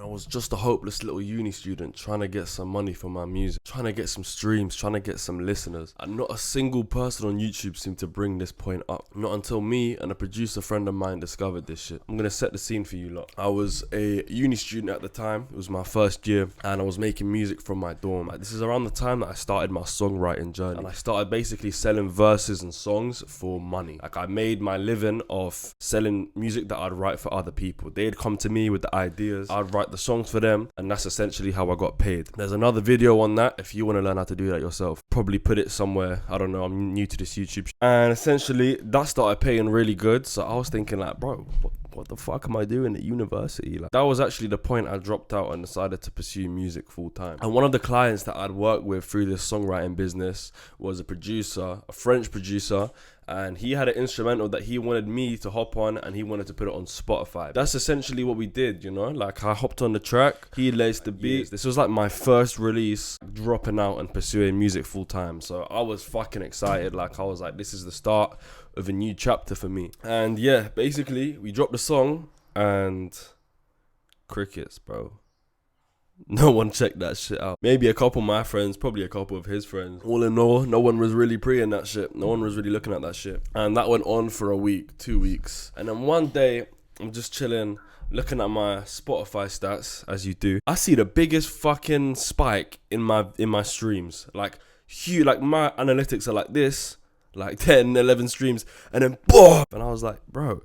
I was just a hopeless little uni student trying to get some money for my music, trying to get some streams, trying to get some listeners. And not a single person on YouTube seemed to bring this point up. Not until me and a producer friend of mine discovered this shit. I'm gonna set the scene for you lot. I was a uni student at the time. It was my first year and I was making music from my dorm. This is around the time that I started my songwriting journey. And I started basically selling verses and songs for money. Like, I made my living off selling music that I'd write for other people. They'd come to me with the ideas, I'd write the songs for them, and that's essentially how I got paid. There's another video on that if you want to learn how to do that yourself. Probably put it somewhere, I don't know, I'm new to this YouTube and essentially that started paying really good. So I was thinking like, bro, what the fuck am I doing at university? Like, that was actually the point I dropped out and decided to pursue music full time. And one of the clients that I'd worked with through this songwriting business was a producer, a French producer, and he had an instrumental that he wanted me to hop on and he wanted to put it on Spotify. That's essentially what we did, you know? Like, I hopped on the track, he laced the beats. This was like my first release, dropping out and pursuing music full time. So I was fucking excited. Like, I was like, this is the start of a new chapter for me. And yeah, basically we dropped the song and crickets, bro. No one checked that shit out. Maybe a couple of my friends, probably a couple of his friends. All in all, no one was really pre-ing that shit. No one was really looking at that shit. And that went on for a week, 2 weeks. And then one day, I'm just chilling, looking at my Spotify stats, as you do. I see the biggest fucking spike in my streams. Like, huge, like my analytics are like this, like 10, 11 streams, and then boom! And I was like, bro,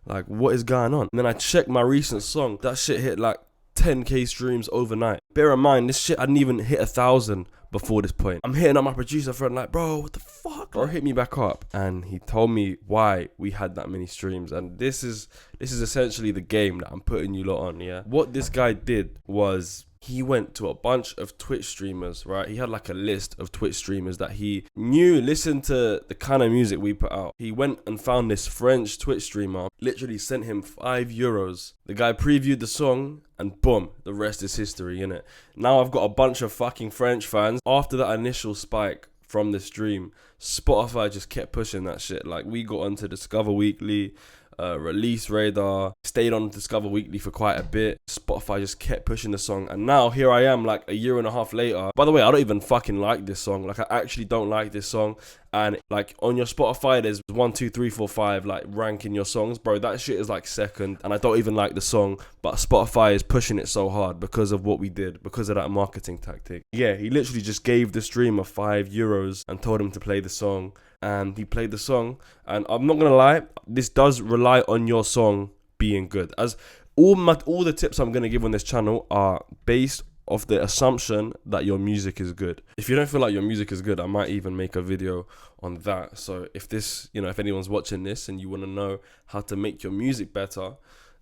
like, what is going on? And then I checked my recent song. That shit hit like 10k streams overnight. Bear in mind, this shit hadn't even hit 1,000 before this point. I'm hitting up my producer friend like, bro, what the fuck? Bro hit me back up and he told me why we had that many streams. And this is essentially the game that I'm putting you lot on, yeah? What this guy did was he went to a bunch of Twitch streamers, right? He had like a list of Twitch streamers that he knew listened to the kind of music we put out. He went and found this French Twitch streamer, literally sent him €5. The guy previewed the song and boom, the rest is history, innit? Now I've got a bunch of fucking French fans. After that initial spike from the stream, Spotify just kept pushing that shit. Like, we got onto Discover Weekly, Release Radar, stayed on Discover Weekly for quite a bit. Spotify just kept pushing the song, and now here I am like a year and a half later. By the way, I don't even fucking like this song. Like, I actually don't like this song. And like, on your Spotify there's 1, 2, 3, 4, 5 like ranking your songs, bro. That shit is like second, and I don't even like the song, but Spotify is pushing it so hard because of what we did, because of that marketing tactic. Yeah, he literally just gave the streamer €5 and told him to play the song, and he played the song. And I'm not gonna lie, this does rely on your song being good, as all the tips I'm gonna give on this channel are based off the assumption that your music is good. If you don't feel like your music is good, I might even make a video on that. So if this, you know, if anyone's watching this and you want to know how to make your music better,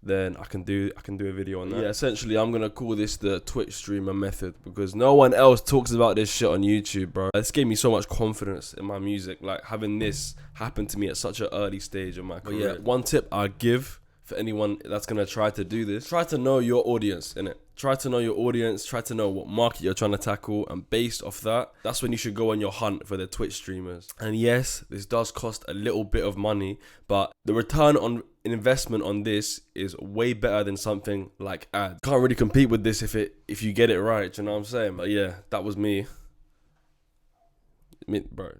then I can do a video on that. Yeah, essentially I'm gonna call this the Twitch streamer method, because no one else talks about this shit on YouTube, bro. This gave me so much confidence in my music, like having this happen to me at such an early stage of my career. But yeah, one tip I give for anyone that's gonna try to do this: try to know your audience, innit? Try to know your audience, try to know what market you're trying to tackle, and based off that, that's when you should go on your hunt for the Twitch streamers. And yes, this does cost a little bit of money, but the return on investment on this is way better than something like ads. Can't really compete with this if you get it right, you know what I'm saying? But yeah, that was me. I mean, bro.